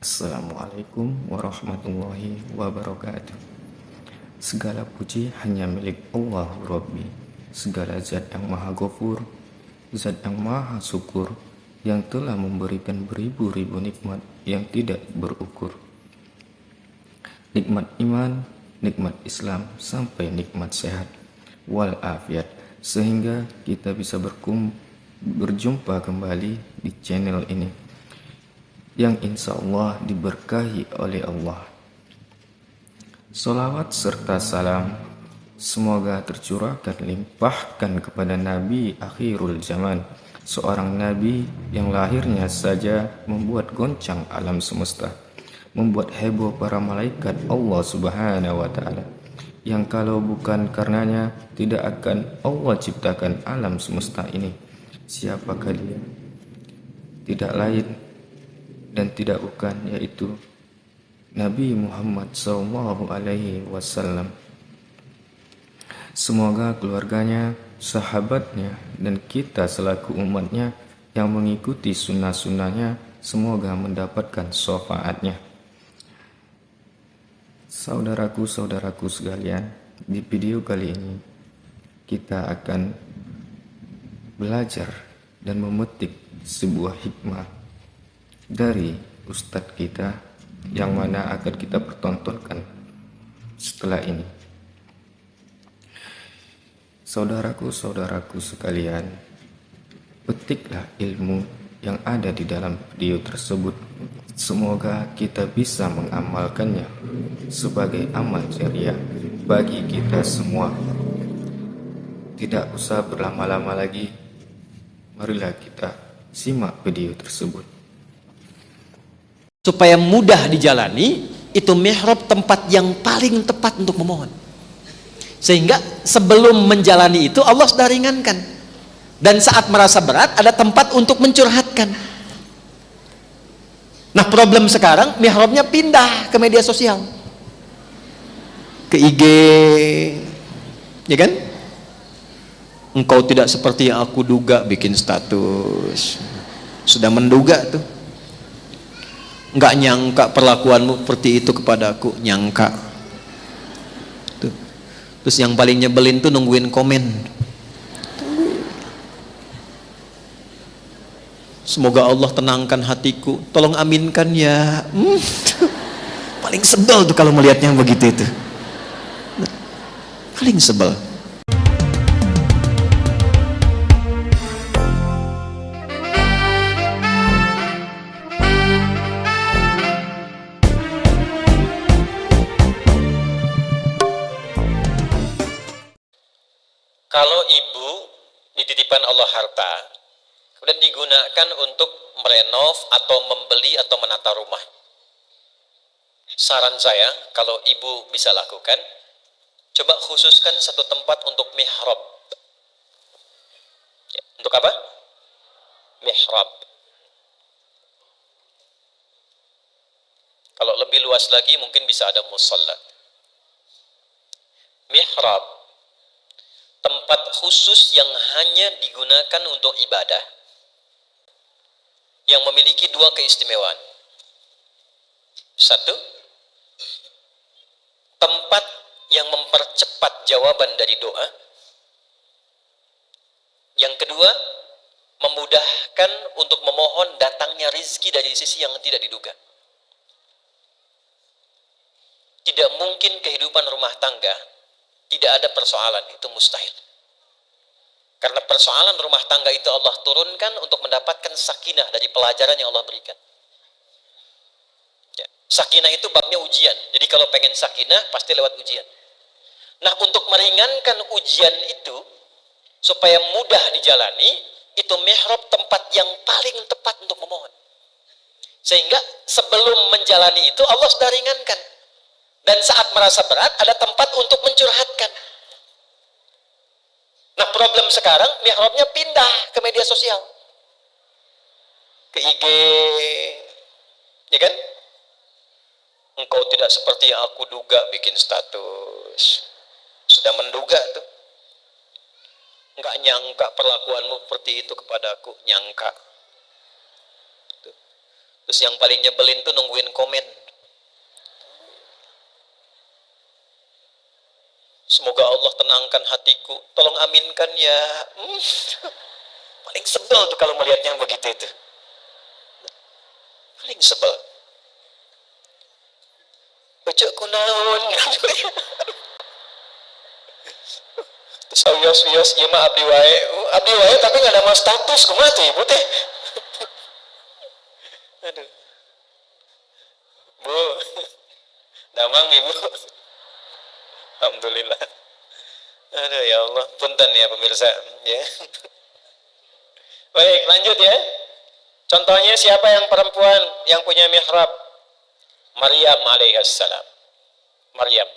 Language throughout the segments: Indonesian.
Assalamualaikum warahmatullahi wabarakatuh. Segala puji hanya milik Allah Rabbi. Segala zat yang maha ghafur, zat yang maha syukur, yang telah memberikan beribu-ribu nikmat yang tidak berukur. Nikmat iman, nikmat Islam, sampai nikmat sehat walafiat, sehingga kita bisa berjumpa kembali di channel ini yang insya Allah diberkahi oleh Allah. Salawat serta salam semoga tercurahkan limpahkan kepada Nabi akhirul zaman, seorang Nabi yang lahirnya saja membuat goncang alam semesta, membuat heboh para malaikat Allah Subhanahu wa Ta'ala, yang kalau bukan karenanya tidak akan Allah ciptakan alam semesta ini. Siapakah dia? Tidak lain dan tidak bukan, yaitu Nabi Muhammad SAW. Semoga keluarganya, sahabatnya, dan kita selaku umatnya yang mengikuti sunnah-sunnahnya semoga mendapatkan syafaatnya. Saudaraku-saudaraku sekalian, di video kali ini kita akan belajar dan memetik sebuah hikmah dari Ustadz kita yang mana akan kita pertontonkan setelah ini. Saudaraku-saudaraku sekalian, petiklah ilmu yang ada di dalam video tersebut. Semoga kita bisa mengamalkannya sebagai amal jariah bagi kita semua. Tidak usah berlama-lama lagi, marilah kita simak video tersebut. Supaya mudah dijalani, itu mihrab tempat yang paling tepat untuk memohon. Sehingga sebelum menjalani itu Allah sudah ringankan. Dan saat merasa berat ada tempat untuk mencurhatkan. Nah, problem sekarang mihrabnya pindah ke media sosial, ke IG, ya kan? Engkau tidak seperti yang aku duga, bikin status. Sudah menduga tuh. Nggak nyangka perlakuanmu seperti itu kepada aku, nyangka tuh. Terus yang paling nyebelin tuh nungguin komen. Semoga Allah tenangkan hatiku, tolong aminkan ya. Paling sebel tuh kalau melihatnya begitu itu, paling sebel. Kalau ibu dititipkan Allah harta, kemudian digunakan untuk merenov atau membeli atau menata rumah. Saran saya, kalau ibu bisa lakukan, coba khususkan satu tempat untuk mihrab. Ya, untuk apa? Mihrab. Kalau lebih luas lagi mungkin bisa ada musalla. Mihrab, tempat khusus yang hanya digunakan untuk ibadah, yang memiliki dua keistimewaan. Satu, tempat yang mempercepat jawaban dari doa. Yang kedua, memudahkan untuk memohon datangnya rizki dari sisi yang tidak diduga. Tidak mungkin kehidupan rumah tangga tidak ada persoalan, itu mustahil. Karena persoalan rumah tangga itu Allah turunkan untuk mendapatkan sakinah dari pelajaran yang Allah berikan. Ya, sakinah itu babnya ujian. Jadi kalau pengen sakinah pasti lewat ujian. Nah, untuk meringankan ujian itu supaya mudah dijalani, itu mihrab tempat yang paling tepat untuk memohon. Sehingga sebelum menjalani itu Allah sudah ringankan. Dan saat merasa berat ada tempat untuk mencurhatkan. Nah, problem sekarang mihrabnya pindah ke media sosial, ke IG, ya kan? Engkau tidak seperti yang aku duga, bikin status. Sudah menduga tuh. Nggak nyangka perlakuanmu seperti itu kepada aku, nyangka. Tuh. Terus Terus yang paling nyebelin tuh nungguin komen. Semoga Allah tenangkan hatiku. Tolong aminkan ya. Paling sebel tuh kalau melihatnya yang begitu itu. Paling sebel. Ojo kunaon. Terus wios ieu mah abdi wae. Abdi wae tapi enggak nama status kumaha tuh ibu teh. Aduh. Bu. Damang ibu. Alhamdulillah. Aduh ya Allah, punten ya pemirsa ya. Baik, lanjut ya. Contohnya siapa yang perempuan yang punya mihrab? Maryam alaihissalam. Maryam.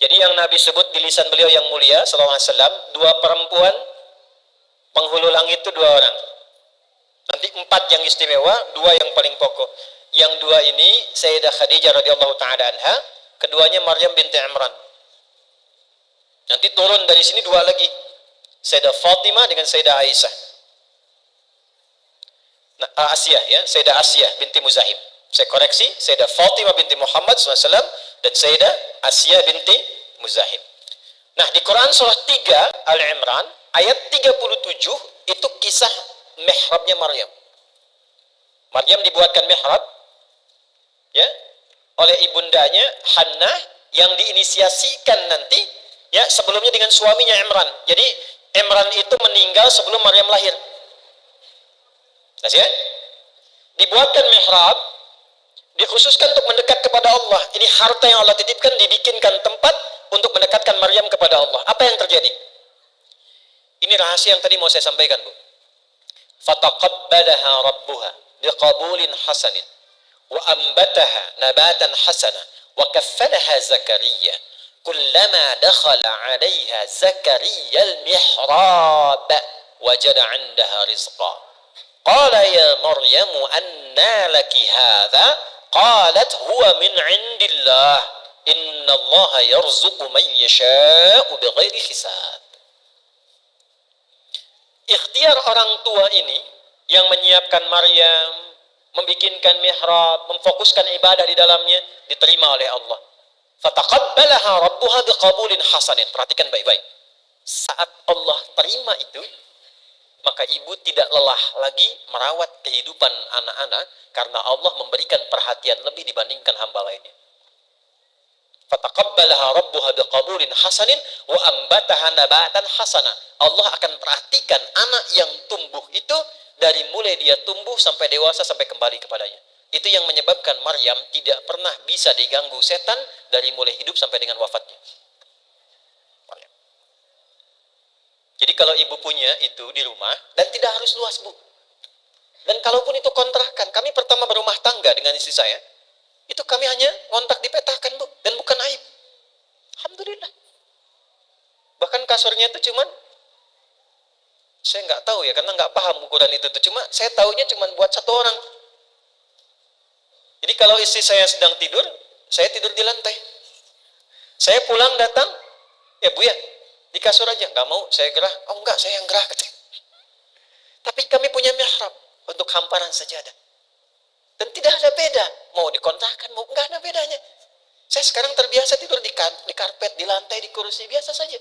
Jadi yang Nabi sebut di lisan beliau yang mulia sallallahu alaihi wasallam, dua perempuan penghulu langit itu dua orang. Nanti empat yang istimewa, dua yang paling pokok. Yang dua ini Sayyidah Khadijah radhiyallahu taala anha, keduanya Maryam binti Imran. Nanti turun dari sini dua lagi, Sayyidah Fatimah dengan Sayyidah Aisyah. Nah, Asiyah ya, Sayyidah Asiyah binti Muzahim. Saya koreksi, Sayyidah Fatimah binti Muhammad SAW dan Sayyidah Asiyah binti Muzahim. Nah, di Quran surah 3 Al-Imran ayat 37 itu kisah mihrabnya Maryam. Maryam dibuatkan mihrab ya oleh ibundanya Hannah yang diinisiasikan nanti ya sebelumnya dengan suaminya Imran. Jadi Imran itu meninggal sebelum Maryam lahir. Ya? Dibuatkan mihrab, dikhususkan untuk mendekat kepada Allah. Ini harta yang Allah titipkan, dibikinkan tempat untuk mendekatkan Maryam kepada Allah. Apa yang terjadi? Ini rahasia yang tadi mau saya sampaikan, Bu. Fataqabbalaha rabbuha biqabulin hasanin wa ambataha nabatan hasana wa kaffalaha Zakaria. Kullama dakhala 'alaiha Zakaria al-mihrab wajada 'indaha rizqa. Qala ya Maryamu anna laki hadha? Qalat huwa min 'indillah. Innallaha yarzuqu man yasha'u bighairi hisab. Ikhtiar orang tua ini yang menyiapkan Maryam, membikinkan mihrab, memfokuskan ibadah di dalamnya, diterima oleh Allah. Fataqabbalaha rabbuha biqabulin hasanin. Perhatikan baik-baik. Saat Allah terima itu, maka ibu tidak lelah lagi merawat kehidupan anak-anak karena Allah memberikan perhatian lebih dibandingkan hamba lainnya. Fataqabbalaha rabbuha biqabulin hasanin wa ambataha nabatan hasana. Allah akan perhatikan anak yang tumbuh itu dari mulai dia tumbuh sampai dewasa sampai kembali kepadanya. Itu yang menyebabkan Maryam tidak pernah bisa diganggu setan dari mulai hidup sampai dengan wafatnya. Jadi kalau ibu punya itu di rumah, dan tidak harus luas, Bu. Dan kalaupun itu kontrakan, kami pertama berumah tangga dengan istri saya, itu kami hanya ngontrak dipetakan, Bu, dan bukan aib. Alhamdulillah. Bahkan kasurnya itu cuman, saya nggak tahu ya, karena nggak paham ukuran itu tuh. Cuma saya tahunya cuman buat satu orang. Jadi kalau istri saya sedang tidur, saya tidur di lantai. Saya pulang datang, ya Bu ya, di kasur aja, nggak mau, saya gerah. Oh enggak, saya yang gerah. Tapi kami punya mihrab untuk hamparan sajadah. Dan tidak ada beda. Mau dikontrakan, mau enggak ada bedanya. Saya sekarang terbiasa tidur di karpet, di lantai, di kursi, biasa saja.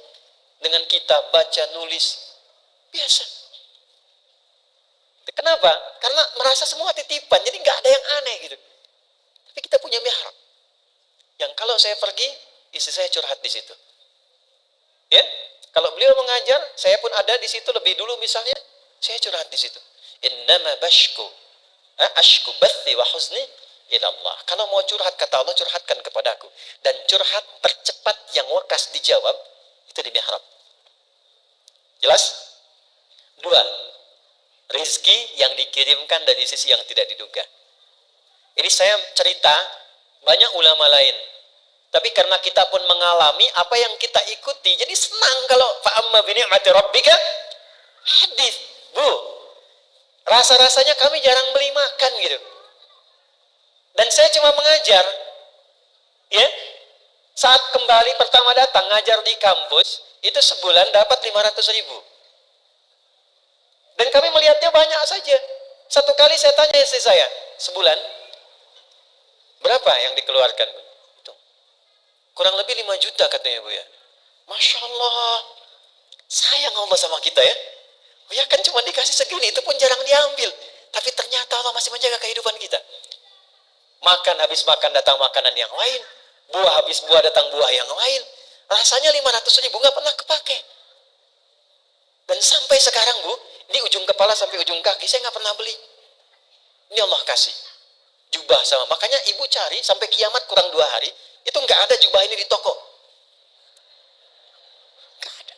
Dengan kitab, baca, nulis, biasa. Kenapa? Karena merasa semua titipan, jadi nggak ada yang aneh gitu. Tapi kita punya mihrab. Yang kalau saya pergi, istri saya curhat di situ. Ya, kalau beliau mengajar, saya pun ada di situ lebih dulu misalnya, saya curhat di situ. Innama ashku bathi wa huzni ila Allah. Kalau mau curhat kata Allah, curhatkan kepadaku. Dan curhat tercepat yang wakas dijawab itu di mihrab. Jelas? Dua, rezeki yang dikirimkan dari sisi yang tidak diduga. Ini saya cerita banyak ulama lain. Tapi karena kita pun mengalami apa yang kita ikuti, jadi senang kalau fa'amma bi ni'mati rabbika hadits. Bu, rasa-rasanya kami jarang beli makan gitu. Dan saya cuma mengajar. Ya. Saat kembali pertama datang ngajar di kampus, itu sebulan dapat 500.000. Dan kami melihatnya banyak saja. Satu kali saya tanya istri saya, sebulan? Berapa yang dikeluarkan, Bu? Hitung. Kurang lebih 5 juta katanya, Bu ya. Masya Allah. Sayang Allah sama kita ya. Oh ya kan cuma dikasih segini, itu pun jarang diambil. Tapi ternyata Allah masih menjaga kehidupan kita. Makan habis makan datang makanan yang lain. Buah habis buah datang buah yang lain. Rasanya 500 ribu nggak pernah kepake. Dan sampai sekarang, Bu, di ujung kepala sampai ujung kaki saya nggak pernah beli. Ini Allah kasih. Jubah sama. Makanya ibu cari sampai kiamat kurang 2 hari. Itu nggak ada jubah ini di toko. Nggak ada.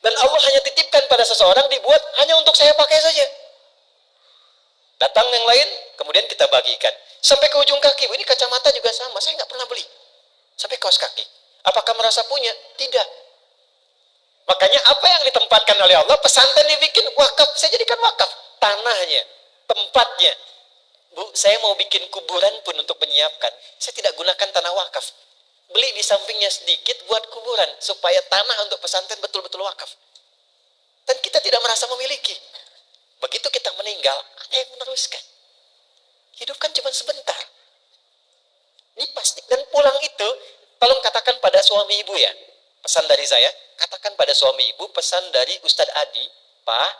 Dan Allah hanya titipkan pada seseorang, dibuat hanya untuk saya pakai saja. Datang yang lain, kemudian kita bagikan. Sampai ke ujung kaki, Bu, ini kacamata juga sama. Saya nggak pernah beli. Sampai kaos kaki. Apakah merasa punya? Tidak. Makanya apa yang ditempatkan oleh Allah, pesantren dibikin wakaf. Saya jadikan wakaf. Tanahnya, tempatnya. Bu, saya mau bikin kuburan pun untuk menyiapkan. Saya tidak gunakan tanah wakaf. Beli di sampingnya sedikit buat kuburan. Supaya tanah untuk pesantren betul-betul wakaf. Dan kita tidak merasa memiliki. Begitu kita meninggal, ada yang meneruskan. Hidup kan cuma sebentar. Ini pasti. Dan pulang itu, tolong katakan pada suami ibu ya. Pesan dari saya, katakan pada suami ibu, pesan dari Ustadz Adi, Pak,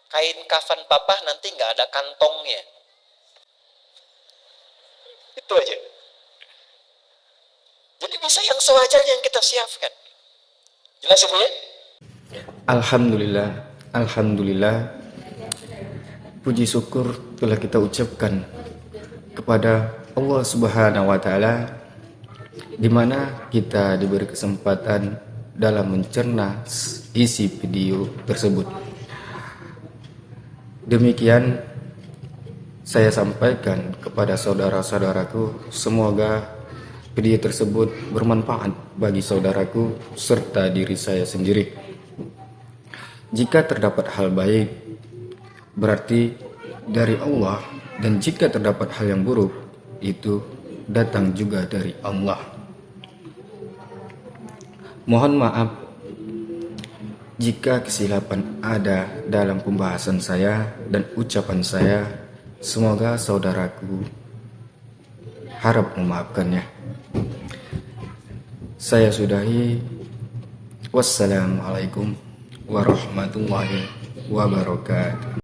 kain kafan papa nanti nggak ada kantongnya. Itu aja. Jadi bisa yang sewajarnya yang kita siapkan. Jelas ibu ya? Alhamdulillah, Alhamdulillah. Puji syukur telah kita ucapkan kepada Allah Subhanahu wa Ta'ala, di mana kita diberi kesempatan dalam mencerna isi video tersebut. Demikian saya sampaikan kepada saudara-saudaraku, semoga video tersebut bermanfaat bagi saudaraku serta diri saya sendiri. Jika terdapat hal baik, berarti dari Allah, dan jika terdapat hal yang buruk, itu datang juga dari Allah. Mohon maaf jika kesilapan ada dalam pembahasan saya dan ucapan saya. Semoga saudaraku harap memaafkannya. Saya sudahi. Wassalamualaikum warahmatullahi wabarakatuh.